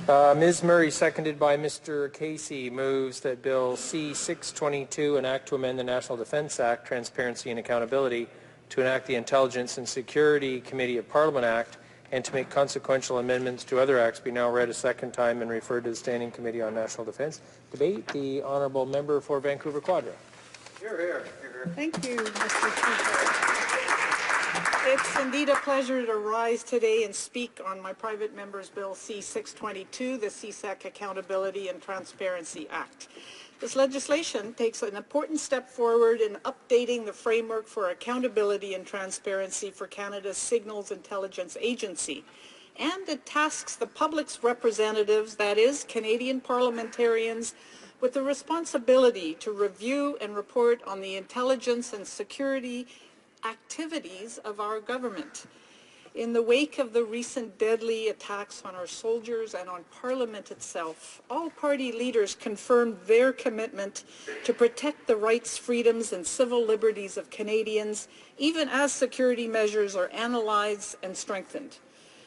Ms. Murray, seconded by Mr. Casey, moves that Bill C-622, an act to amend the National Defence Act, Transparency and Accountability, to enact the Intelligence and Security Committee of Parliament Act, and to make consequential amendments to other acts, be now read a second time and referred to the Standing Committee on National Defence. Debate. The honourable member for Vancouver Quadra. Hear, hear. Thank you, Mr. Speaker. It's indeed a pleasure to rise today and speak on my private member's Bill C-622, the CSEC Accountability and Transparency Act. This legislation takes an important step forward in updating the framework for accountability and transparency for Canada's Signals Intelligence Agency, and it tasks the public's representatives, that is, Canadian parliamentarians, with the responsibility to review and report on the intelligence and security activities of our government. In the wake of the recent deadly attacks on our soldiers and on Parliament itself, all party leaders confirmed their commitment to protect the rights, freedoms, and civil liberties of Canadians, even as security measures are analyzed and strengthened.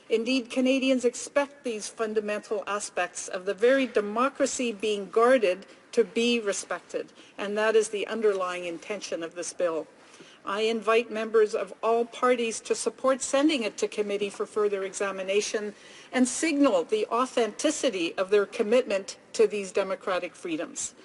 Indeed, Canadians expect these fundamental aspects of the very democracy being guarded to be respected, and that is the underlying intention of this bill. I invite members of all parties to support sending it to committee for further examination and signal the authenticity of their commitment to these democratic freedoms.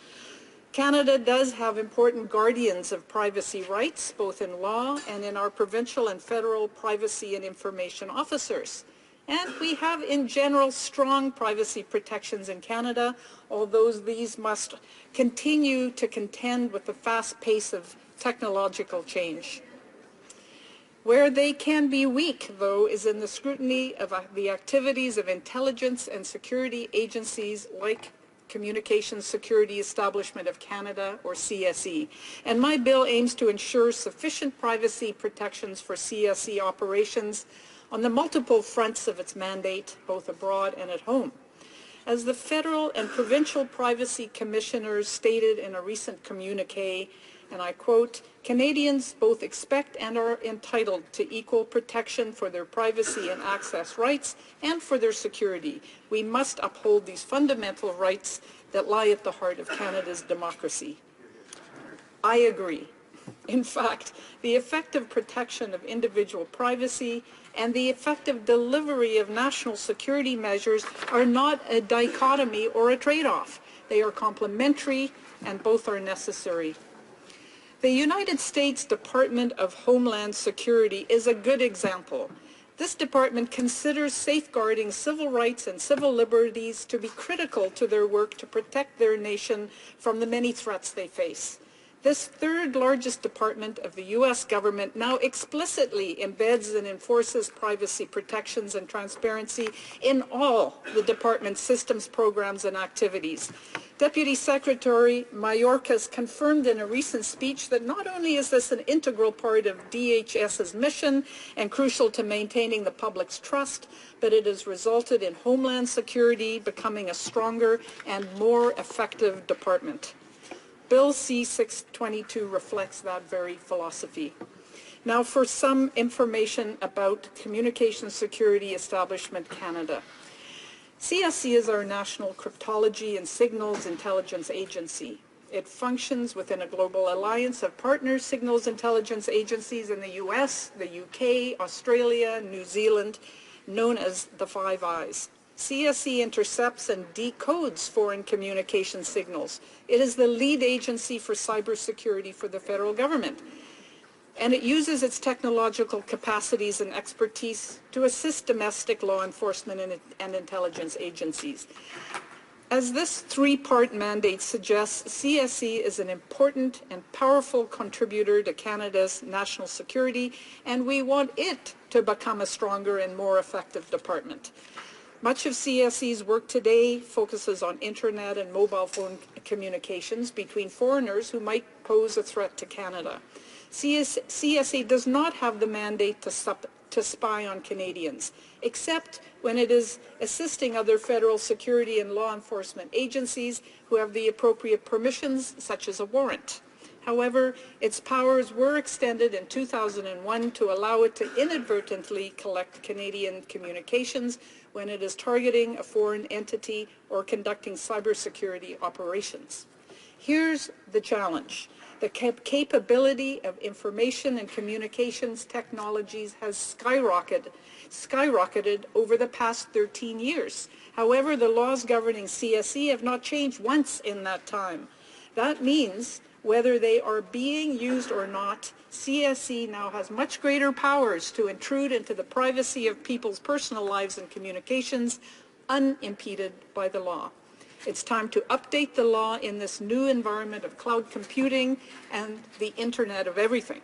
Canada does have important guardians of privacy rights, both in law and in our provincial and federal privacy and information officers. And we have, in general, strong privacy protections in Canada, although these must continue to contend with the fast pace of technological change. Where they can be weak, though, is in the scrutiny of the activities of intelligence and security agencies like Communications Security Establishment of Canada, or CSE. And my bill aims to ensure sufficient privacy protections for CSE operations on the multiple fronts of its mandate, both abroad and at home. As the federal and provincial privacy commissioners stated in a recent communiqué, and I quote, "Canadians both expect and are entitled to equal protection for their privacy and access rights and for their security. We must uphold these fundamental rights that lie at the heart of Canada's democracy." I agree. In fact, the effective protection of individual privacy and the effective delivery of national security measures are not a dichotomy or a trade-off. They are complementary, and both are necessary. The United States Department of Homeland Security is a good example. This department considers safeguarding civil rights and civil liberties to be critical to their work to protect their nation from the many threats they face. This third largest department of the U.S. government now explicitly embeds and enforces privacy protections and transparency in all the department's systems, programs, and activities. Deputy Secretary Mayorkas confirmed in a recent speech that not only is this an integral part of DHS's mission and crucial to maintaining the public's trust, but it has resulted in Homeland Security becoming a stronger and more effective department. Bill C-622 reflects that very philosophy. Now for some information about Communications Security Establishment Canada. CSE is our national cryptology and signals intelligence agency. It functions within a global alliance of partner signals intelligence agencies in the US, the UK, Australia, New Zealand, known as the Five Eyes. CSE intercepts and decodes foreign communication signals. It is the lead agency for cybersecurity for the federal government. And it uses its technological capacities and expertise to assist domestic law enforcement and intelligence agencies. As this three-part mandate suggests, CSE is an important and powerful contributor to Canada's national security, and we want it to become a stronger and more effective department. Much of CSE's work today focuses on internet and mobile phone communications between foreigners who might pose a threat to Canada. CSE does not have the mandate to spy on Canadians, except when it is assisting other federal security and law enforcement agencies who have the appropriate permissions, such as a warrant. However, its powers were extended in 2001 to allow it to inadvertently collect Canadian communications when it is targeting a foreign entity or conducting cybersecurity operations. Here's the challenge. The capability of information and communications technologies has skyrocketed over the past 13 years. However, the laws governing CSE have not changed once in that time. That means whether they are being used or not, CSE now has much greater powers to intrude into the privacy of people's personal lives and communications unimpeded by the law. It's time to update the law in this new environment of cloud computing and the Internet of Everything.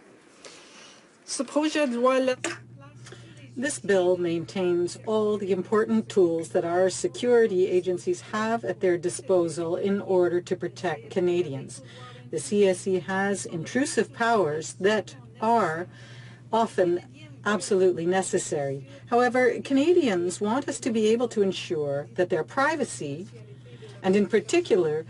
This bill maintains all the important tools that our security agencies have at their disposal in order to protect Canadians. The CSE has intrusive powers that are often absolutely necessary. However, Canadians want us to be able to ensure that their privacy, and in particular,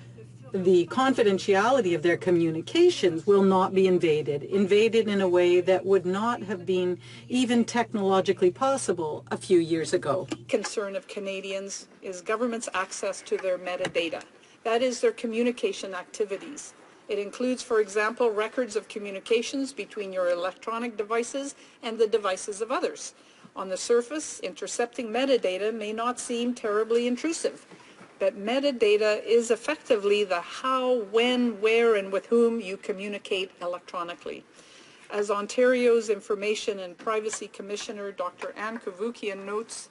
the confidentiality of their communications, will not be invaded in a way that would not have been even technologically possible a few years ago. Concern of Canadians is government's access to their metadata. That is, their communication activities. It includes, for example, records of communications between your electronic devices and the devices of others. On the surface, intercepting metadata may not seem terribly intrusive, but metadata is effectively the how, when, where, and with whom you communicate electronically. As Ontario's Information and Privacy Commissioner, Dr. Anne Kavoukian notes,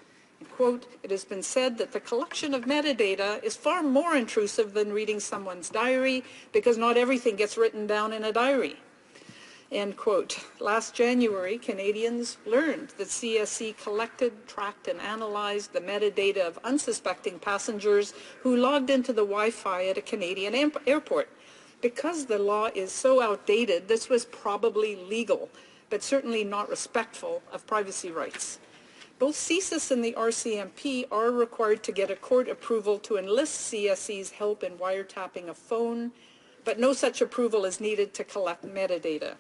quote, "It has been said that the collection of metadata is far more intrusive than reading someone's diary because not everything gets written down in a diary." End quote. Last January, Canadians learned that CSE collected, tracked, and analyzed the metadata of unsuspecting passengers who logged into the Wi-Fi at a Canadian airport. Because the law is so outdated, this was probably legal, but certainly not respectful of privacy rights. Both CSIS and the RCMP are required to get a court approval to enlist CSE's help in wiretapping a phone, but no such approval is needed to collect metadata.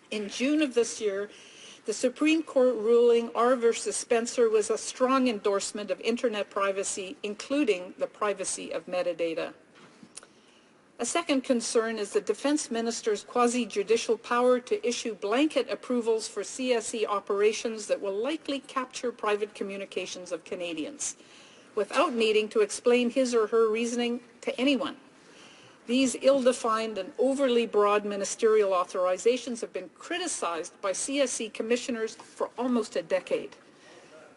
In June of this year, the Supreme Court ruling R versus Spencer was a strong endorsement of Internet privacy, including the privacy of metadata. A second concern is the Defense Minister's quasi-judicial power to issue blanket approvals for CSE operations that will likely capture private communications of Canadians, without needing to explain his or her reasoning to anyone. These ill-defined and overly broad ministerial authorizations have been criticized by CSE commissioners for almost a decade.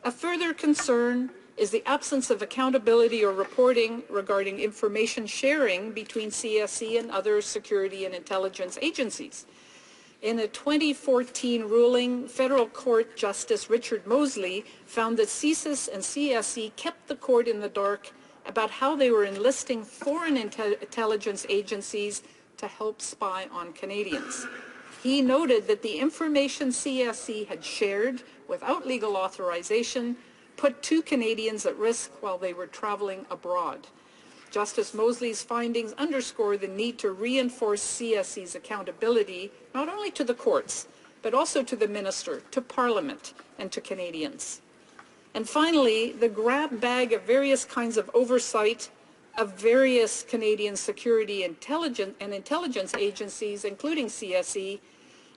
A further concern is the absence of accountability or reporting regarding information sharing between CSE and other security and intelligence agencies. In a 2014 ruling, Federal Court Justice Richard Mosley found that CSIS and CSE kept the court in the dark about how they were enlisting foreign intelligence agencies to help spy on Canadians. He noted that the information CSE had shared without legal authorization put 2 Canadians at risk while they were traveling abroad. Justice Mosley's findings underscore the need to reinforce CSE's accountability, not only to the courts, but also to the Minister, to Parliament, and to Canadians. And finally, the grab bag of various kinds of oversight of various Canadian security and intelligence agencies, including CSE,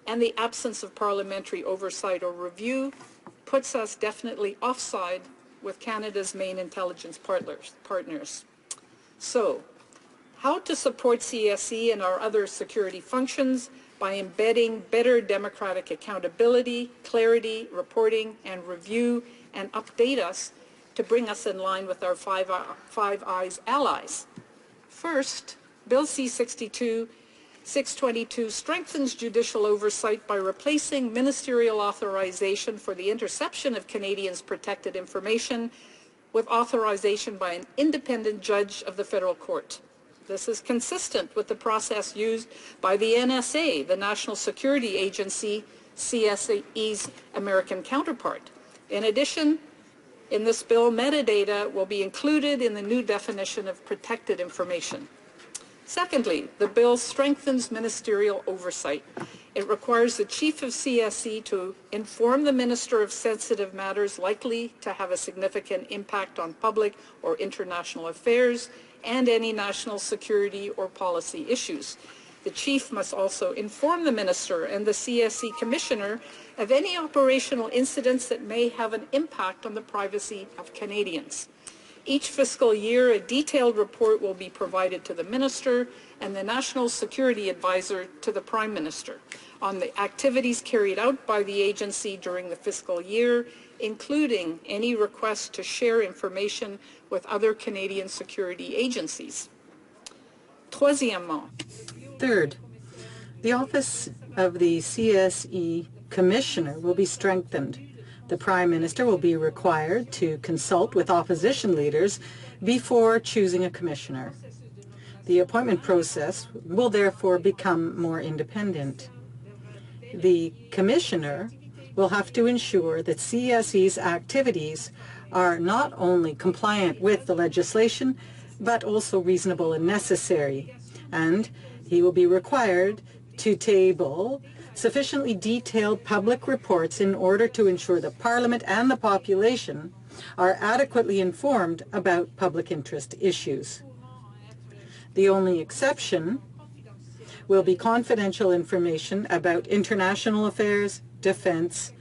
and the absence of parliamentary oversight or review puts us definitely offside with Canada's main intelligence partners. So, how to support CSE and our other security functions by embedding better democratic accountability, clarity, reporting, and review, and update us to bring us in line with our Five Eyes allies. First, Bill C-622 strengthens judicial oversight by replacing ministerial authorization for the interception of Canadians' protected information with authorization by an independent judge of the federal court. This is consistent with the process used by the NSA, the National Security Agency, CSE's American counterpart. In addition, in this bill, metadata will be included in the new definition of protected information. Secondly, the bill strengthens ministerial oversight. It requires the Chief of CSE to inform the Minister of sensitive matters likely to have a significant impact on public or international affairs and any national security or policy issues. The Chief must also inform the Minister and the CSE Commissioner of any operational incidents that may have an impact on the privacy of Canadians. Each fiscal year, a detailed report will be provided to the Minister and the National Security Advisor to the Prime Minister on the activities carried out by the agency during the fiscal year, including any requests to share information with other Canadian security agencies. Troisièmement, Third, the office of the CSE Commissioner will be strengthened. The Prime Minister will be required to consult with opposition leaders before choosing a commissioner. The appointment process will therefore become more independent. The commissioner will have to ensure that CSE's activities are not only compliant with the legislation, but also reasonable and necessary. And he will be required to table sufficiently detailed public reports in order to ensure that Parliament and the population are adequately informed about public interest issues. The only exception will be confidential information about international affairs, defense,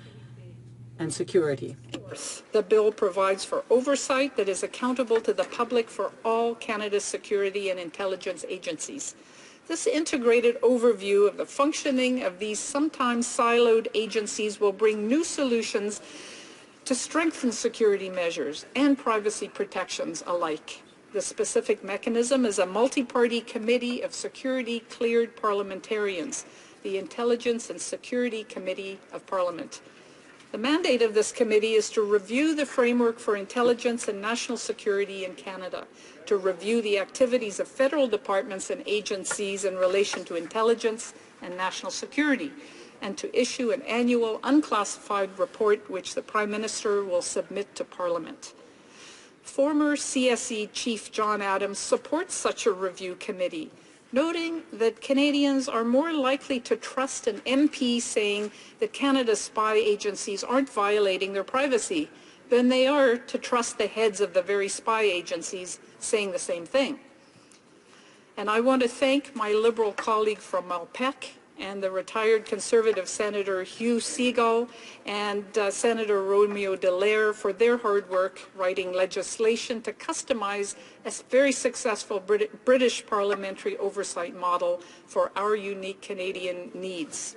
and security. the bill provides for oversight that is accountable to the public for all Canada's security and intelligence agencies. This integrated overview of the functioning of these sometimes siloed agencies will bring new solutions to strengthen security measures and privacy protections alike. The specific mechanism is a multi-party committee of security-cleared parliamentarians, the Intelligence and Security Committee of Parliament. The mandate of this committee is to review the framework for intelligence and national security in Canada, to review the activities of federal departments and agencies in relation to intelligence and national security, and to issue an annual unclassified report which the Prime Minister will submit to Parliament. Former CSE Chief John Adams supports such a review committee, noting that Canadians are more likely to trust an MP saying that Canada's spy agencies aren't violating their privacy than they are to trust the heads of the very spy agencies saying the same thing. And I want to thank my Liberal colleague from Malpeque and the retired Conservative Senator Hugh Segal and Senator Romeo Dallaire for their hard work writing legislation to customize a very successful British parliamentary oversight model for our unique Canadian needs.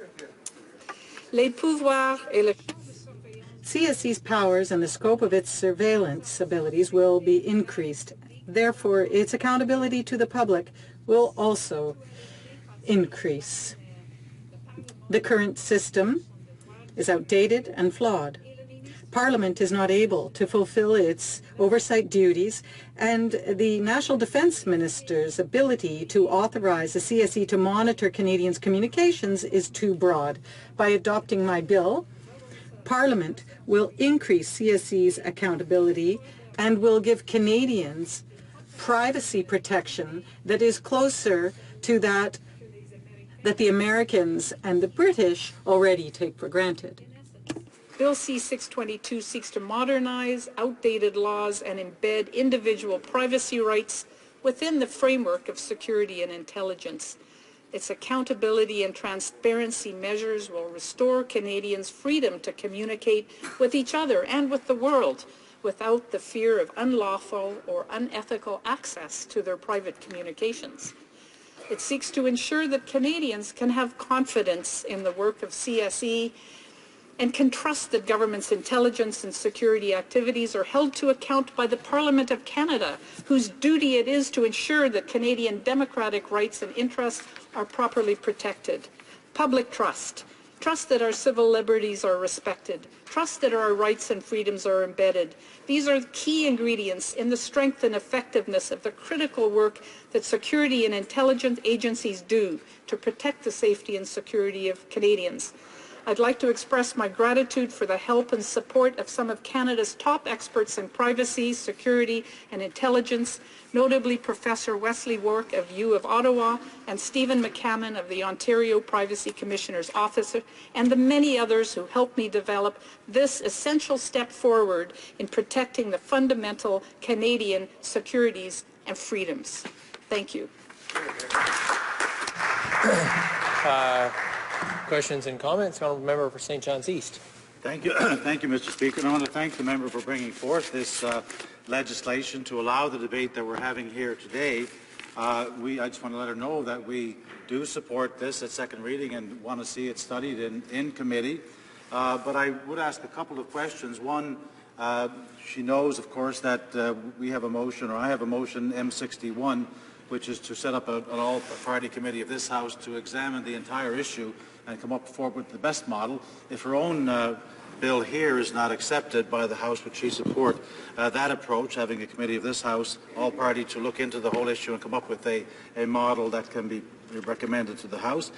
Les pouvoirs et le CSE's powers and the scope of its surveillance abilities will be increased. Therefore, its accountability to the public will also increase. The current system is outdated and flawed. Parliament is not able to fulfill its oversight duties, and the National Defence Minister's ability to authorize the CSE to monitor Canadians' communications is too broad. By adopting my bill, Parliament will increase CSE's accountability and will give Canadians privacy protection that is closer to that the Americans and the British already take for granted. Bill C-622 seeks to modernize outdated laws and embed individual privacy rights within the framework of security and intelligence. Its accountability and transparency measures will restore Canadians' freedom to communicate with each other and with the world without the fear of unlawful or unethical access to their private communications. It seeks to ensure that Canadians can have confidence in the work of CSE and can trust that government's intelligence and security activities are held to account by the Parliament of Canada, whose duty it is to ensure that Canadian democratic rights and interests are properly protected. Public trust. Trust that our civil liberties are respected. Trust that our rights and freedoms are embedded. These are key ingredients in the strength and effectiveness of the critical work that security and intelligence agencies do to protect the safety and security of Canadians. I'd like to express my gratitude for the help and support of some of Canada's top experts in privacy, security, and intelligence, notably Professor Wesley Wark of U of Ottawa and Stephen McCammon of the Ontario Privacy Commissioner's Office, and the many others who helped me develop this essential step forward in protecting the fundamental Canadian securities and freedoms. Thank you. Questions and comments? Honourable Member for St. John's East. Thank you, thank you, Mr. Speaker. And I want to thank the member for bringing forth this legislation to allow the debate that we're having here today. I just want to let her know that we do support this at second reading and want to see it studied in committee. But I would ask a couple of questions. One, she knows, of course, that we have a motion, or I have a motion, M61, which is to set up an all-party committee of this House to examine the entire issue and come up forward with the best model. If her own bill here is not accepted by the House, would she support that approach, having a committee of this House, all-party, to look into the whole issue and come up with a model that can be recommended to the House?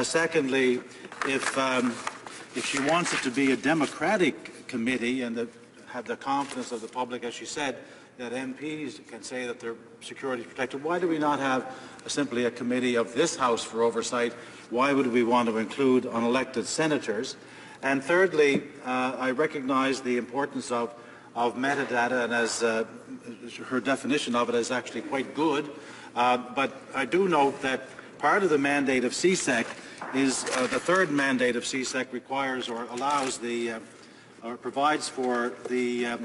Secondly, if she wants it to be a democratic committee and have the confidence of the public, as she said, that MPs can say that their security is protected, why do we not have simply a committee of this House for oversight? Why would we want to include unelected senators? And thirdly, I recognize the importance of metadata, and as her definition of it is actually quite good, but I do note that part of the mandate of CSEC is the third mandate of CSEC requires or allows or provides for the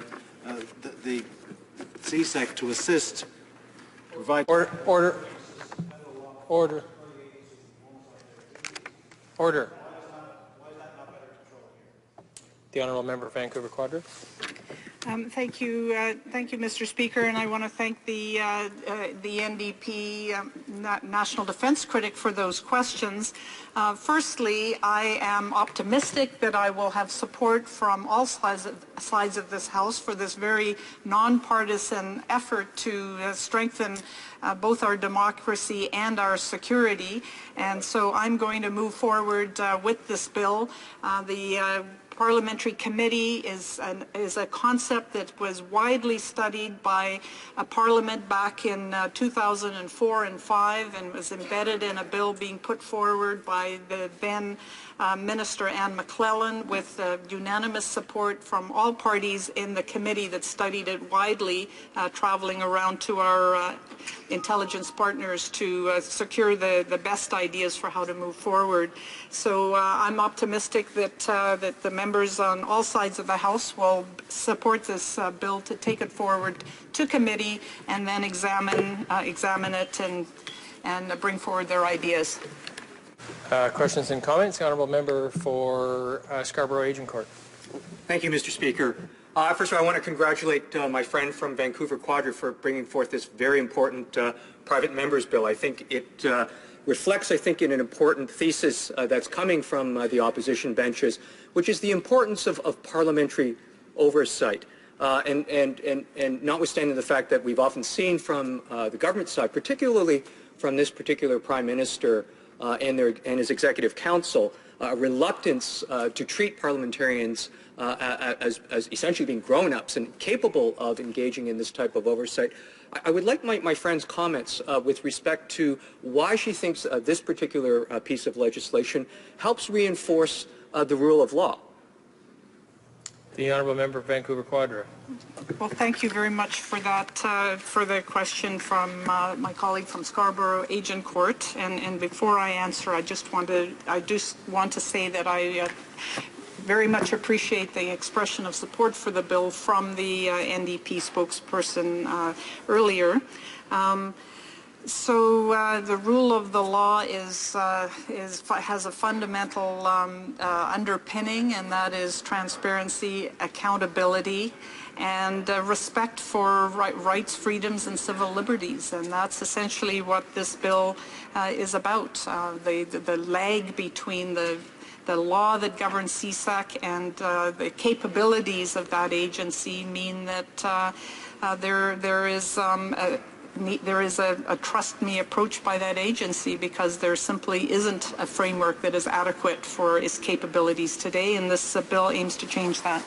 CSEC to assist, provide... Order. The Honourable Member for Vancouver Quadra. Thank you, Mr. Speaker, and I want to thank the NDP National Defence Critic for those questions. Firstly, I am optimistic that I will have support from all sides of this House for this very nonpartisan effort to strengthen both our democracy and our security, and so I'm going to move forward with this bill. The Parliamentary Committee is a concept that was widely studied by Parliament back in 2004 and 5 and was embedded in a bill being put forward by the then Minister Anne McClellan with unanimous support from all parties in the committee that studied it widely, traveling around to our intelligence partners to secure the best ideas for how to move forward. So I'm optimistic that the members on all sides of the House will support this bill to take it forward to committee and then examine it and bring forward their ideas. Questions and comments? The Honourable Member for Scarborough Agincourt. Thank you, Mr. Speaker. First of all, I want to congratulate my friend from Vancouver Quadra for bringing forth this very important private members bill. I think it reflects, in an important thesis that's coming from the opposition benches, which is the importance of parliamentary oversight. And notwithstanding the fact that we've often seen from the government side, particularly from this particular Prime Minister and his Executive Council, a reluctance to treat parliamentarians as essentially being grown-ups and capable of engaging in this type of oversight. I would like my friend's comments with respect to why she thinks this particular piece of legislation helps reinforce the rule of law. The Honourable Member for Vancouver Quadra. Well, thank you very much for that, for the question from my colleague from Scarborough Agincourt. And before I answer, I just want to say that I very much appreciate the expression of support for the bill from the NDP spokesperson earlier. So the rule of the law has a fundamental underpinning, and that is transparency, accountability, and respect for rights, freedoms, and civil liberties. And that's essentially what this bill is about. The lag between the law that governs CSEC and the capabilities of that agency mean that there is there is a trust me approach by that agency, because there simply isn't a framework that is adequate for its capabilities today, and this bill aims to change that.